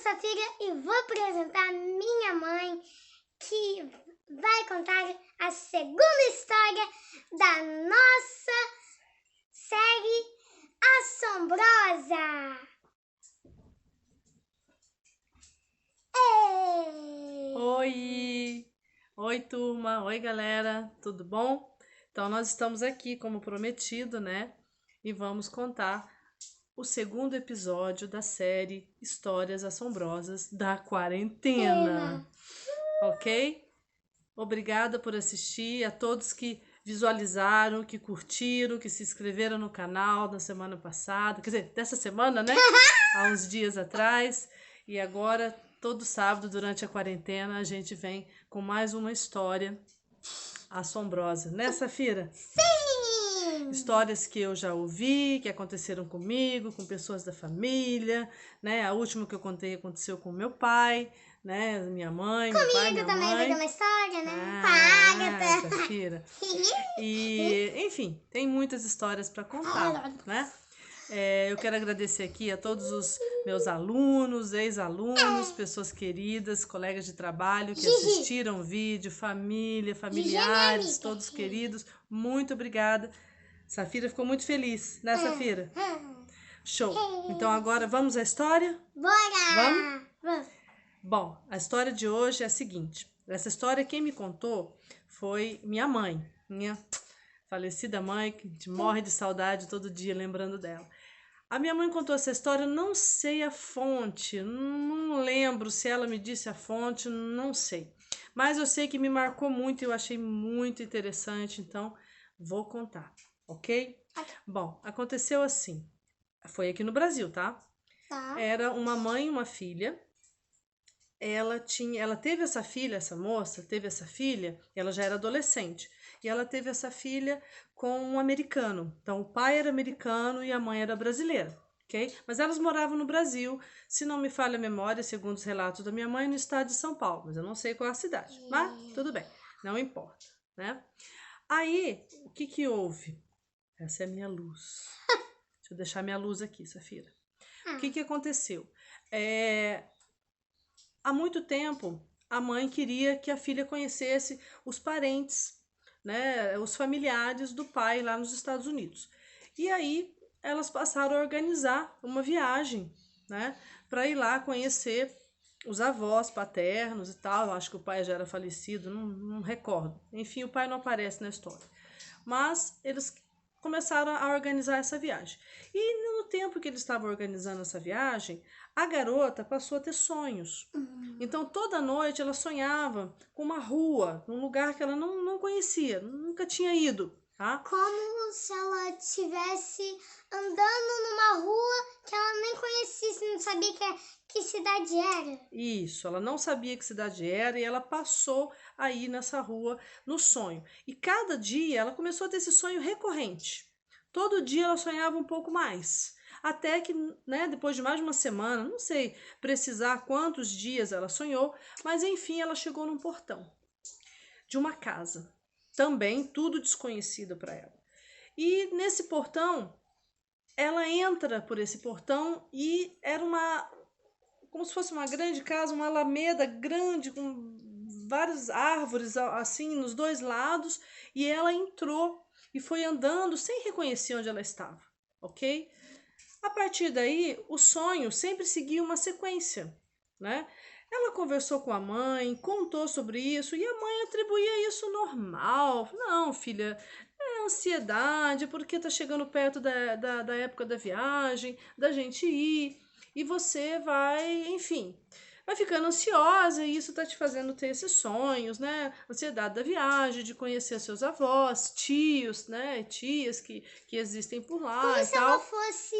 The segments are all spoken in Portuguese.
Safira e vou apresentar minha mãe, que vai contar a segunda história da nossa série Assombrosa. Ei! Oi, turma! Oi, galera! Tudo bom? Então, nós estamos aqui, como prometido, né? E vamos contar o segundo episódio da série Histórias Assombrosas da Quarentena. Ok? Obrigada por assistir, a todos que visualizaram, que curtiram, que se inscreveram no canal na semana passada, quer dizer, dessa semana, né? Há uns dias atrás. E agora, todo sábado, durante a quarentena, a gente vem com mais uma história assombrosa, né, Safira? Sim! Histórias que eu já ouvi, que aconteceram comigo, com pessoas da família, né? A última que eu contei aconteceu com meu pai, né? Minha mãe, meu pai, Comigo minha também vai ter mãe. uma história, né? Com a Agatha. Safira. E, enfim, tem muitas histórias para contar, né? Eu quero agradecer aqui a todos os meus alunos, ex-alunos, pessoas queridas, colegas de trabalho que assistiram o vídeo, família, familiares, todos queridos. Muito obrigada. Safira ficou muito feliz, né, Safira? Show. Então agora vamos à história? Bora! Vamos? Bom, a história de hoje é a seguinte. Essa história quem me contou foi minha mãe, minha falecida mãe, que a gente morre de saudade todo dia lembrando dela. A minha mãe contou essa história, eu não sei a fonte, não lembro se ela me disse a fonte, não sei. Mas eu sei que me marcou muito e eu achei muito interessante, então vou contar, ok? Bom, aconteceu assim, foi aqui no Brasil, tá? Era uma mãe e uma filha. Ela teve essa filha, essa moça teve essa filha, ela já era adolescente, e ela teve essa filha com um americano. Então o pai era americano e a mãe era brasileira, ok? Mas elas moravam no Brasil, se não me falha a memória, segundo os relatos da minha mãe, no estado de São Paulo, mas eu não sei qual é a cidade. Mas tudo bem, não importa, né? Aí, o que que houve? Essa é a minha luz. Deixa eu deixar minha luz aqui, Safira. O que que aconteceu? Há muito tempo, a mãe queria que a filha conhecesse os parentes, né, os familiares do pai lá nos Estados Unidos. E aí elas passaram a organizar uma viagem, né, para ir lá conhecer os avós paternos e tal. Eu acho que o pai já era falecido, não recordo. Enfim, o pai não aparece na história. Mas eles começaram a organizar essa viagem. E no tempo que eles estavam organizando essa viagem, a garota passou a ter sonhos. Então toda noite ela sonhava com uma rua, num lugar que ela não conhecia, nunca tinha ido. Tá? Como se ela estivesse andando numa rua que ela nem conhecia, não sabia que cidade era. Isso, ela não sabia que cidade era e ela passou a ir nessa rua no sonho. E cada dia ela começou a ter esse sonho recorrente. Todo dia ela sonhava um pouco mais. Até que, né, depois de mais de uma semana, não sei precisar quantos dias ela sonhou, mas enfim, ela chegou num portão de uma casa. Também tudo desconhecido para ela. E nesse portão, ela entra por esse portão e era como se fosse uma grande casa, uma alameda grande com várias árvores assim nos dois lados, e ela entrou e foi andando sem reconhecer onde ela estava, ok? A partir daí, o sonho sempre seguia uma sequência, né? Ela conversou com a mãe, contou sobre isso e a mãe atribuía isso normal. Não, filha, é ansiedade, porque tá chegando perto da época da viagem, da gente ir, e você vai, enfim, vai ficando ansiosa e isso tá te fazendo ter esses sonhos, né? Ansiedade da viagem, de conhecer seus avós, tios, né? Tias que existem por lá como e se tal. Ela fosse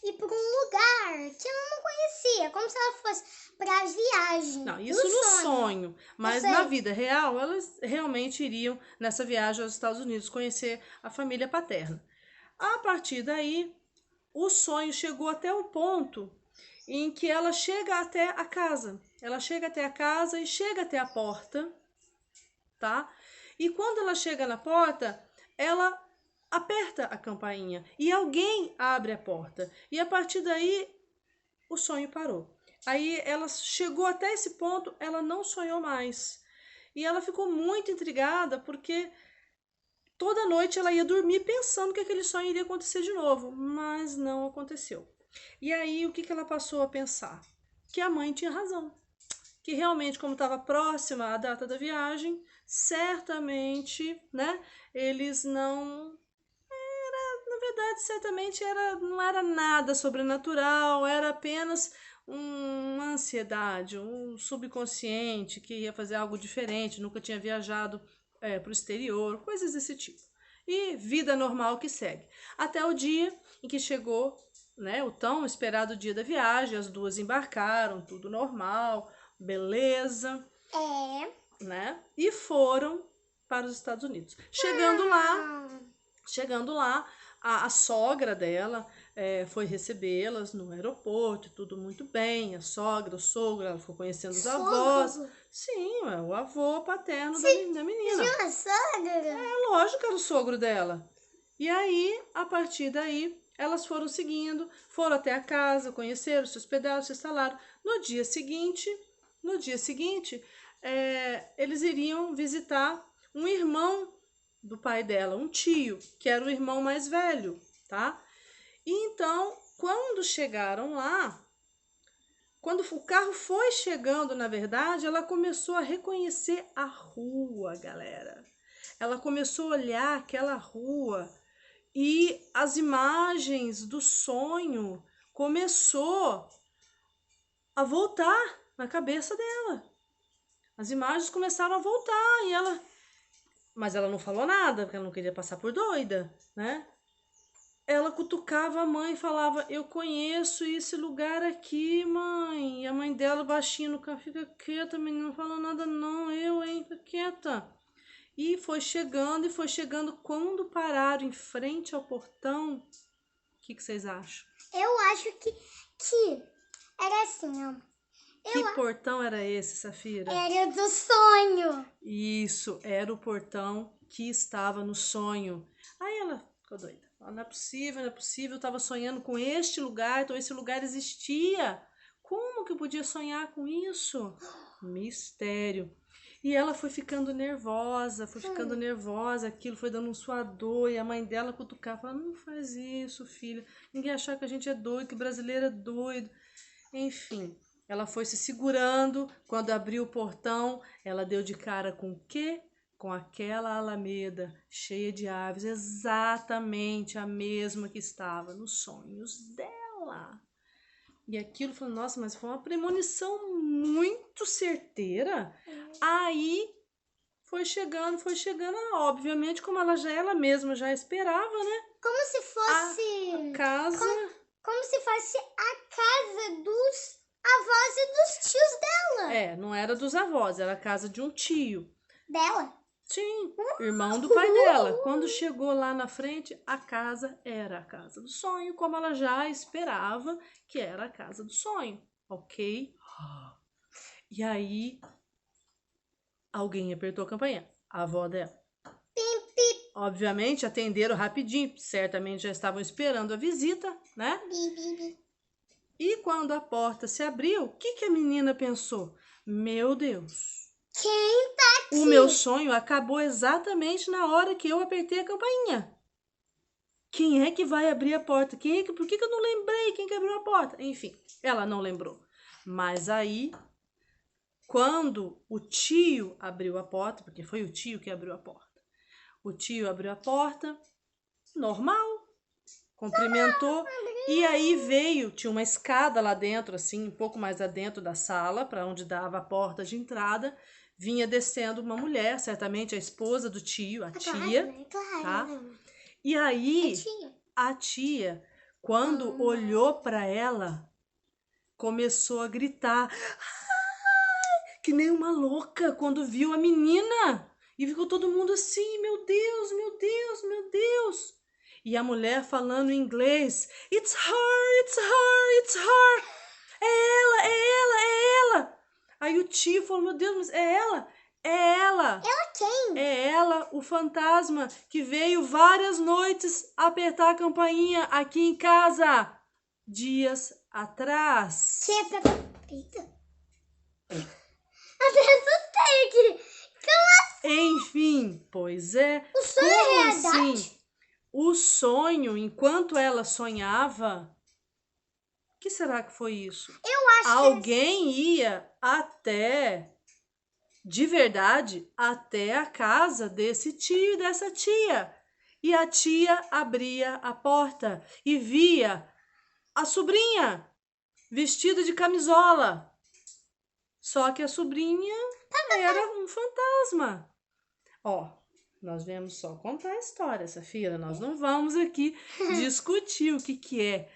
ir para um lugar que ela não conhecia, como se ela fosse para a viagem. Não, isso no sonho. Mas na vida real, elas realmente iriam nessa viagem aos Estados Unidos conhecer a família paterna. A partir daí, o sonho chegou até um ponto em que ela chega até a casa. Ela chega até a casa e chega até a porta, tá? E quando ela chega na porta, ela aperta a campainha e alguém abre a porta. E a partir daí, o sonho parou. Aí ela chegou até esse ponto, ela não sonhou mais. E ela ficou muito intrigada porque toda noite ela ia dormir pensando que aquele sonho iria acontecer de novo, mas não aconteceu. E aí o que ela passou a pensar? Que a mãe tinha razão. Que realmente, como estava próxima a data da viagem, certamente, né, eles não. Na verdade, certamente não era nada sobrenatural, era apenas uma ansiedade, um subconsciente que ia fazer algo diferente, nunca tinha viajado para o exterior, coisas desse tipo. E vida normal que segue. Até o dia em que chegou, né, o tão esperado dia da viagem, as duas embarcaram, tudo normal, beleza, né? E foram para os Estados Unidos. Chegando lá, a sogra dela foi recebê-las no aeroporto, tudo muito bem. A sogra, o sogro, ela ficou conhecendo os avós. Sim, o avô paterno da menina. Tinha uma sogra? É lógico que era o sogro dela. E aí, a partir daí, elas foram seguindo, foram até a casa, conheceram, se hospedaram, se instalaram. No dia seguinte, eles iriam visitar um irmão do pai dela, um tio, que era o irmão mais velho, tá? E então, quando chegaram lá, quando o carro foi chegando, na verdade, ela começou a reconhecer a rua, galera. Ela começou a olhar aquela rua e as imagens do sonho começou a voltar na cabeça dela. As imagens começaram a voltar e mas ela não falou nada, porque ela não queria passar por doida, né? Ela cutucava a mãe e falava: eu conheço esse lugar aqui, mãe. E a mãe dela baixinha no carro: fica quieta, menina, não fala nada não, hein, fica quieta. E foi chegando. Quando pararam em frente ao portão, o que vocês acham? Eu acho que era assim, ó. Que portão era esse, Safira? Era do sonho. Isso, era o portão que estava no sonho. Aí ela ficou doida. Não é possível, eu estava sonhando com este lugar, então esse lugar existia. Como que eu podia sonhar com isso? Mistério. E ela foi ficando nervosa, aquilo foi dando um suador, e a mãe dela cutucava, falava: não faz isso, filha, ninguém achar que a gente é doido, que brasileiro é doido. Enfim, ela foi se segurando. Quando abriu o portão, ela deu de cara com o quê? Com aquela alameda cheia de árvores, exatamente a mesma que estava nos sonhos dela. E aquilo falou: nossa, mas foi uma premonição muito certeira. Aí foi chegando, obviamente, como ela mesma já esperava, né? Como se fosse a casa. Como se fosse a casa dos avós e dos tios dela. Não era dos avós, era a casa de um tio. Dela? Sim, irmão do pai dela. Quando chegou lá na frente, a casa era a casa do sonho, como ela já esperava que era a casa do sonho, ok? E aí, alguém apertou a campainha, a avó dela. Pim, pim. Obviamente, atenderam rapidinho, certamente já estavam esperando a visita, né? Bi, bi, bi. E quando a porta se abriu, o que a menina pensou? Meu Deus! Quem tá aqui? O meu sonho acabou exatamente na hora que eu apertei a campainha. Quem é que vai abrir a porta? Por que eu não lembrei quem que abriu a porta? Enfim, ela não lembrou. Mas aí, quando o tio abriu a porta, porque foi o tio que abriu a porta. O tio abriu a porta, normal, cumprimentou, e aí tinha uma escada lá dentro, assim, um pouco mais adentro da sala, para onde dava a porta de entrada. Vinha descendo uma mulher, certamente a esposa do tio, a tia, tá? E aí, a tia, quando olhou para ela, começou a gritar, que nem uma louca, quando viu a menina. E ficou todo mundo assim: meu Deus, meu Deus, meu Deus. E a mulher falando em inglês: it's her, it's her, it's her. É ela, é ela, é ela. Aí o tio falou: meu Deus, mas é ela? É ela. Ela quem? É ela, o fantasma que veio várias noites apertar a campainha aqui em casa, dias atrás. Eita. Até assustei aqui. Enfim, pois é. O sonho é Como realidade? assim? O sonho, enquanto ela sonhava, o que será que foi isso? Eu acho Alguém ia até, de verdade, até a casa desse tio e dessa tia. E a tia abria a porta e via a sobrinha vestida de camisola. Só que a sobrinha era um fantasma. Ó, nós viemos só contar a história, Safira. Nós não vamos aqui discutir o que é.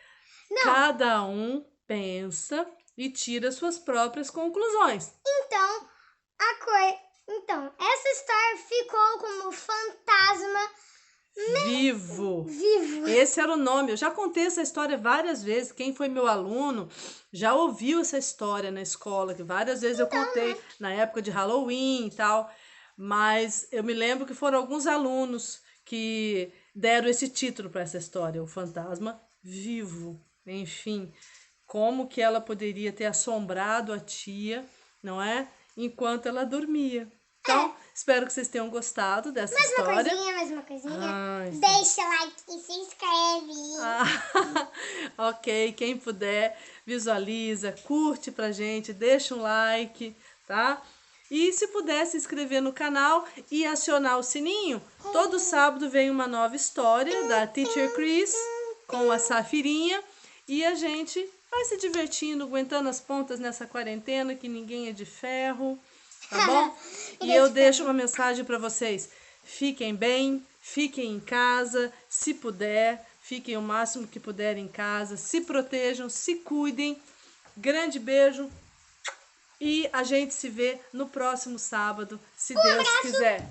Não. Cada um pensa e tira suas próprias conclusões. Então, essa história ficou como fantasma Vivo. vivo. Esse era o nome. Eu já contei essa história várias vezes. Quem foi meu aluno já ouviu essa história na escola, que várias vezes eu contei na época de Halloween e tal. Mas eu me lembro que foram alguns alunos que deram esse título para essa história, o fantasma vivo. Enfim, como que ela poderia ter assombrado a tia, não é? Enquanto ela dormia. Então, espero que vocês tenham gostado dessa história. Mais uma coisinha. Ai, Deixa o like e se inscreve. ok, quem puder, visualiza, curte pra gente, deixa um like, tá? E se puder se inscrever no canal e acionar o sininho, todo sábado vem uma nova história da Teacher Chris com a Safirinha e a gente vai se divertindo, aguentando as pontas nessa quarentena que ninguém é de ferro, tá bom? E eu deixo uma mensagem para vocês. Fiquem bem, fiquem em casa, se puder, fiquem o máximo que puderem em casa, se protejam, se cuidem. Grande beijo e a gente se vê no próximo sábado, se Deus quiser.